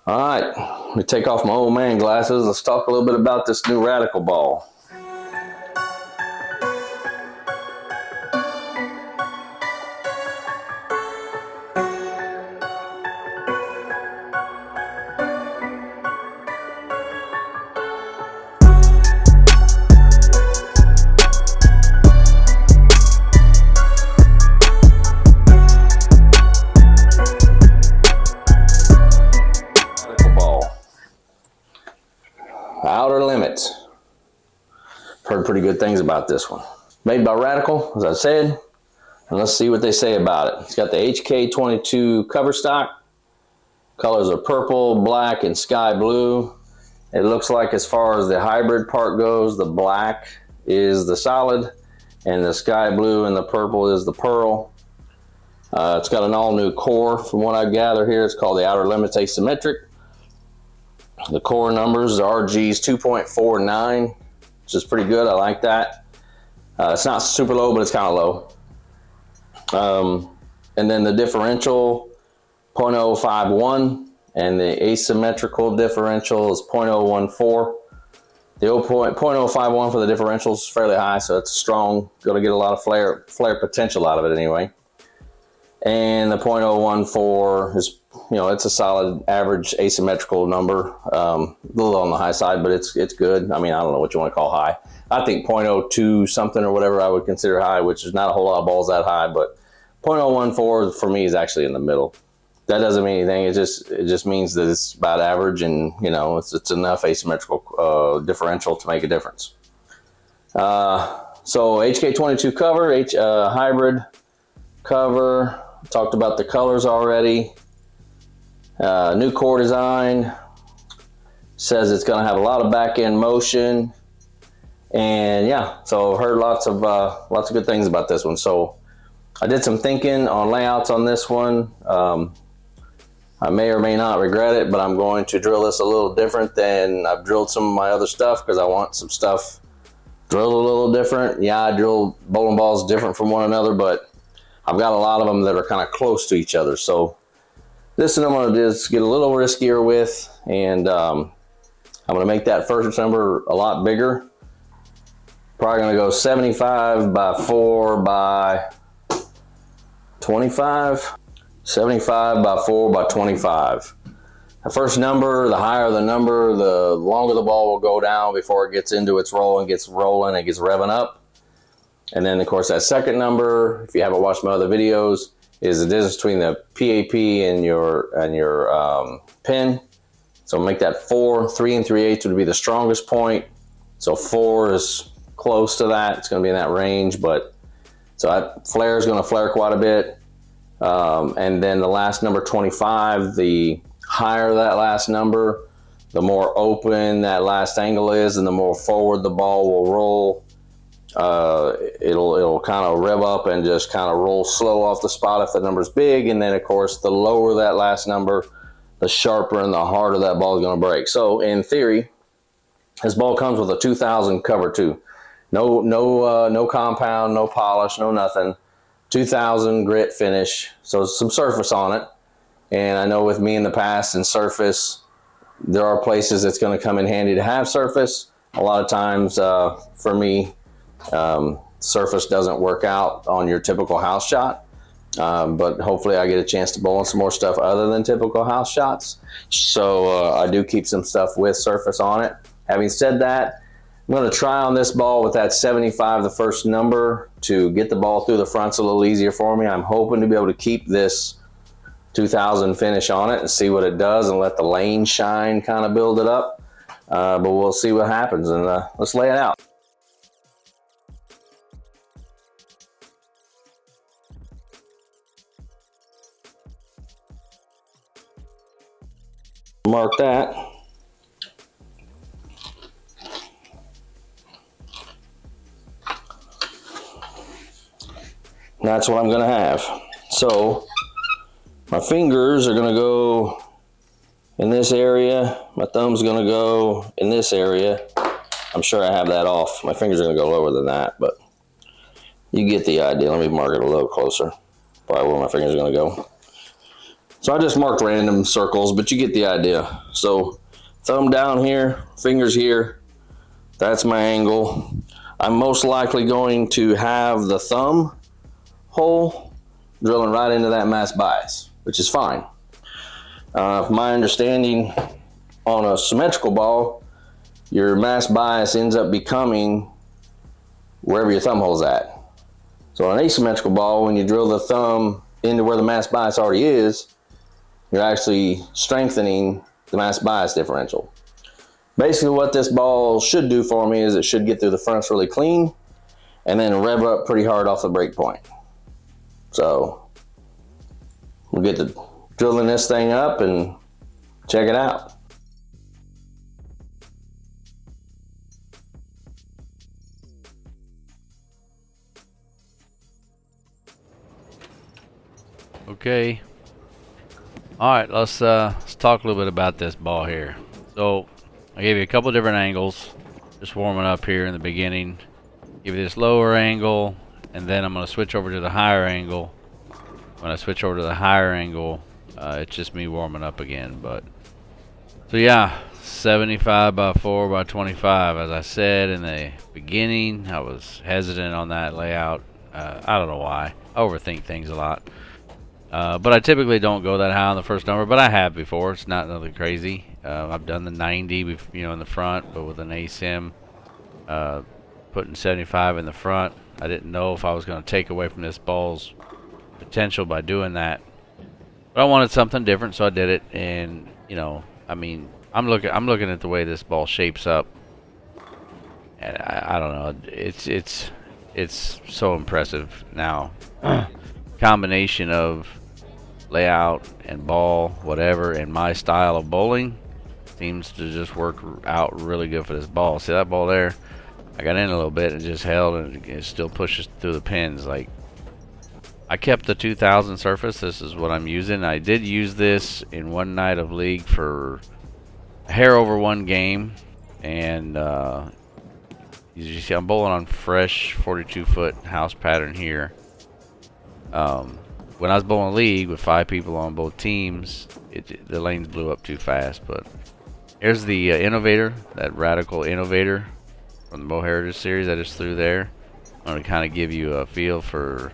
All right, let me take off my old man glasses. Let's talk a little bit about this new Radical ball. Outer Limits. Heard pretty good things about this one. Made by Radical, as I said, and let's see what they say about it. It's got the HK22 cover stock. Colors are purple, black, and sky blue. It looks like, as far as the hybrid part goes, the black is the solid, and the sky blue and the purple is the pearl. It's got an all-new core from what I gather here. It's called the Outer Limits Asymmetric. The core numbers are RG's 2.49, which is pretty good. I like that. It's not super low, but it's kind of low. And then the differential, 0.051, and the asymmetrical differential is 0.014. The 0.051 for the differential is fairly high, so it's strong. Going to get a lot of flare potential out of it anyway. And the 0.014 is, you know, it's a solid average asymmetrical number. A little on the high side, but it's good. I mean, I don't know what you want to call high. I think 0.02 something or whatever I would consider high, which is not a whole lot of balls that high, but 0.014 for me is actually in the middle. That doesn't mean anything. It just means that it's about average, and you know, it's enough asymmetrical differential to make a difference. So HK22 cover, hybrid cover. Talked about the colors already. New core design. Says it's going to have a lot of back end motion, and yeah, so I've heard lots of good things about this one. So I did some thinking on layouts on this one. I may or may not regret it, but I'm going to drill this a little different than I've drilled some of my other stuff, because I want some stuff drilled a little different. Yeah, I drill bowling balls different from one another, but I've got a lot of them that are kind of close to each other. So this one I'm going to just get a little riskier with, and I'm going to make that first number a lot bigger. Probably going to go 75 by 4 by 25. 75 by 4 by 25. The first number, the higher the number, the longer the ball will go down before it gets into its roll and gets rolling and gets revving up. And then, of course, that second number, if you haven't watched my other videos, is the distance between the PAP and your pin. So make that 4. 3 3/8 would be the strongest point. So 4 is close to that. It's going to be in that range, but so that flare is going to flare quite a bit. And then the last number, 25, the higher that last number, the more open that last angle is, and the more forward the ball will roll. It'll kind of rev up and just kind of roll slow off the spot if the number's big. And then, of course, the lower that last number, the sharper and the harder that ball is going to break. So in theory, this ball comes with a 2000 cover too. No compound, no polish, no nothing. 2000 grit finish, so some surface on it. And I know with me in the past and surface, there are places it's going to come in handy to have surface. A lot of times for me, surface doesn't work out on your typical house shot, but hopefully I get a chance to bowl on some more stuff other than typical house shots. So I do keep some stuff with surface on it. Having said that, I'm going to try on this ball with that 75, the first number, to get the ball through the fronts a little easier for me. I'm hoping to be able to keep this 2000 finish on it and see what it does, and let the lane shine kind of build it up. But we'll see what happens, and let's lay it out. Mark that. That's what I'm going to have. So my fingers are going to go in this area. My thumb's going to go in this area. I'm sure I have that off. My fingers are going to go lower than that, but you get the idea. Let me mark it a little closer. Probably where my fingers are going to go. So I just marked random circles, but you get the idea. So thumb down here, fingers here, that's my angle. I'm most likely going to have the thumb hole drilling right into that mass bias, which is fine. My understanding on a symmetrical ball, your mass bias ends up becoming wherever your thumb hole's at. So on an asymmetrical ball, when you drill the thumb into where the mass bias already is, you're actually strengthening the mass bias differential. Basically what this ball should do for me is it should get through the fronts really clean and then rev up pretty hard off the break point. So we'll get to drilling this thing up and check it out. Okay. All right, let's talk a little bit about this ball here. So I gave you a couple different angles, just warming up here in the beginning. Give you this lower angle, and then I'm going to switch over to the higher angle. When I switch over to the higher angle, it's just me warming up again. But so yeah, 75 by 4 by 25. As I said in the beginning, I was hesitant on that layout. I don't know why. I overthink things a lot. But I typically don't go that high on the first number, but I have before. It's not nothing crazy. I've done the 90, in the front, but with an ASIM, putting 75 in the front. I didn't know if I was going to take away from this ball's potential by doing that, but I wanted something different, so I did it. And I mean, I'm looking at the way this ball shapes up, and I don't know. It's so impressive now. Combination of layout and ball, whatever, and my style of bowling seems to just work out really good for this ball. See that ball there? I got in a little bit and just held, and it still pushes through the pins. Like, I kept the 2000 surface. This is what I'm using. I did use this in one night of league for a hair over one game, and as you see, I'm bowling on fresh 42-foot house pattern here. When I was bowling league with 5 people on both teams, the lanes blew up too fast. But here's the Innovator, that Radical Innovator from the Bow Heritage series I just threw there. I'm going to kind of give you a feel for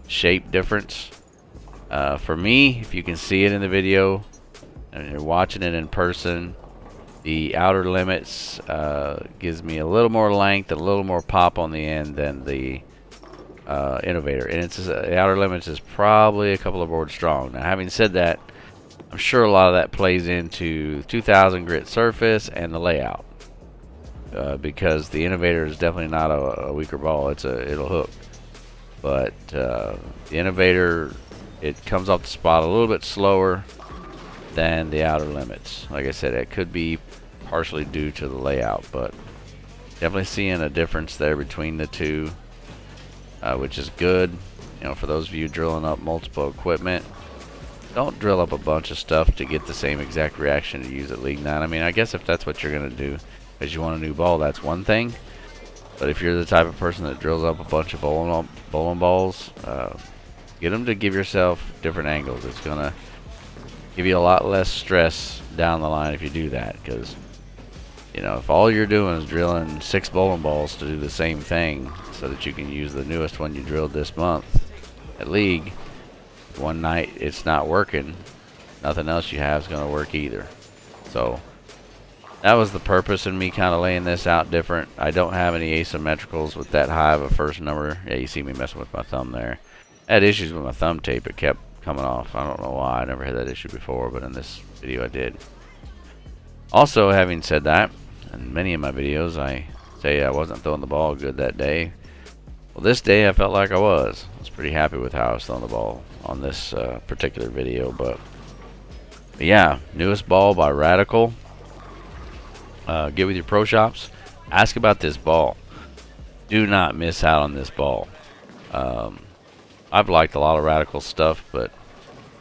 shape difference. For me, if you can see it in the video and you're watching it in person, the outer limits gives me a little more length and a little more pop on the end than the Innovator, and the outer limits is probably a couple of boards strong. Now, having said that, I'm sure a lot of that plays into 2000 grit surface and the layout, because the Innovator is definitely not a weaker ball. It'll hook, but the Innovator, it comes off the spot a little bit slower than the outer limits. Like I said, it could be partially due to the layout, but definitely seeing a difference there between the two. Which is good, for those of you drilling up multiple equipment. Don't drill up a bunch of stuff to get the same exact reaction you use at League 9. I mean, I guess if that's what you're going to do, because you want a new ball, that's one thing. But if you're the type of person that drills up a bunch of bowling balls, get them to give yourself different angles. It's going to give you a lot less stress down the line if you do that, because if all you're doing is drilling 6 bowling balls to do the same thing so that you can use the newest one you drilled this month at league, one night it's not working, nothing else you have is going to work either. So that was the purpose in me kind of laying this out different. I don't have any asymmetricals with that high of a first number. Yeah, you see me messing with my thumb there. I had issues with my thumb tape. It kept coming off. I don't know why. I never had that issue before, but in this video I did. Also, having said that, in many of my videos I say I wasn't throwing the ball good that day. Well, this day I felt like I was. I was pretty happy with how I was throwing the ball on this particular video. But yeah, newest ball by Radical. Get with your pro shops. Ask about this ball. Do not miss out on this ball. I've liked a lot of Radical stuff, but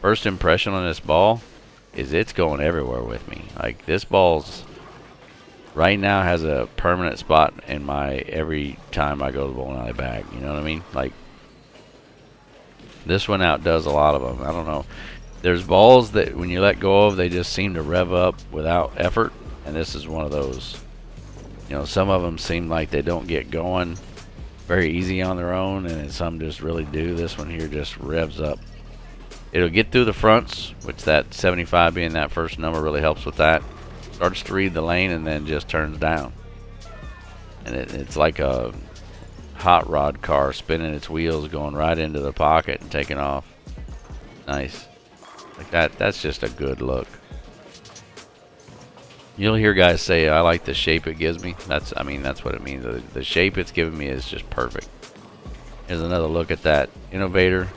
first impression on this ball is it's going everywhere with me. Like, this ball's right now has a permanent spot in my every time I go to the bowling alley bag. You know what I mean? Like, this one outdoes a lot of them. I don't know. There's balls that when you let go of, they just seem to rev up without effort, and this is one of those. You know, some of them seem like they don't get going very easy on their own, and then some just really do. This one here just revs up. It'll get through the fronts, which that 75 being that first number really helps with that. Starts to read the lane and then just turns down. And it's like a hot rod car spinning its wheels, going right into the pocket and taking off. Nice. Like that's just a good look. You'll hear guys say, I like the shape it gives me. I mean, that's what it means. The shape it's giving me is just perfect. Here's another look at that Innovator.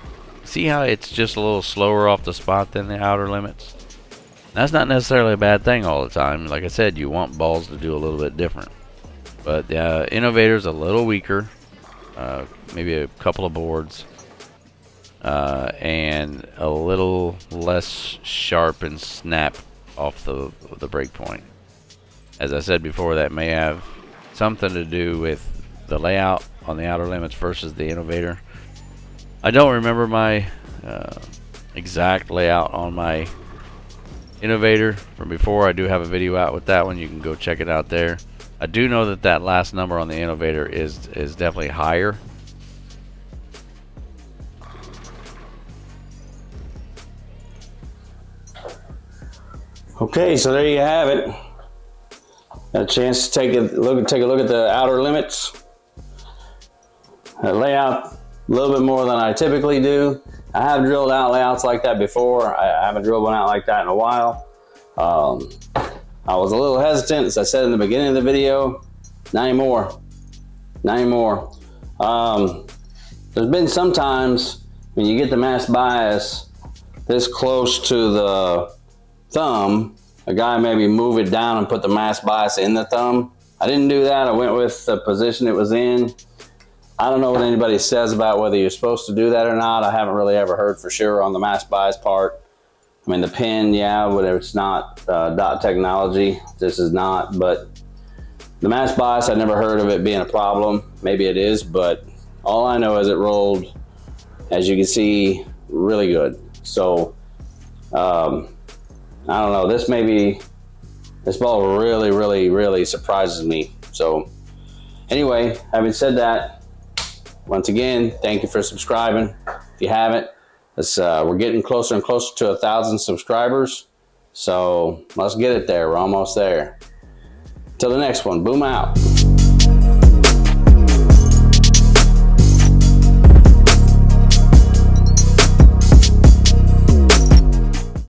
See how it's just a little slower off the spot than the outer limits? That's not necessarily a bad thing all the time. Like I said, you want balls to do a little bit different. But the Innovator's a little weaker. Maybe a couple of boards. And a little less sharp and snap off the break point. As I said before, that may have something to do with the layout on the outer limits versus the Innovator. I don't remember my exact layout on my Innovator from before. I do have a video out with that one. You can go check it out there. I do know that that last number on the Innovator is definitely higher. Okay, so there you have it. Got a chance to take a look at the outer limits. Layout a little bit more than I typically do. I have drilled out layouts like that before. I haven't drilled one out like that in a while. I was a little hesitant, as I said in the beginning of the video. Not anymore. Not anymore. There's been some times when you get the mass bias this close to the thumb, a guy maybe move it down and put the mass bias in the thumb. I didn't do that. I went with the position it was in. I don't know what anybody says about whether you're supposed to do that or not. I haven't really ever heard for sure on the mass bias part. I mean, the pin, yeah, whatever. It's not dot technology. This is not, but the mass bias, I never heard of it being a problem. Maybe it is, but all I know is it rolled, as you can see, really good. So, I don't know. This ball really surprises me. So, anyway, having said that, once again, thank you for subscribing. If you haven't, we're getting closer and closer to 1,000 subscribers. So let's get it there. We're almost there. Till the next one, boom out.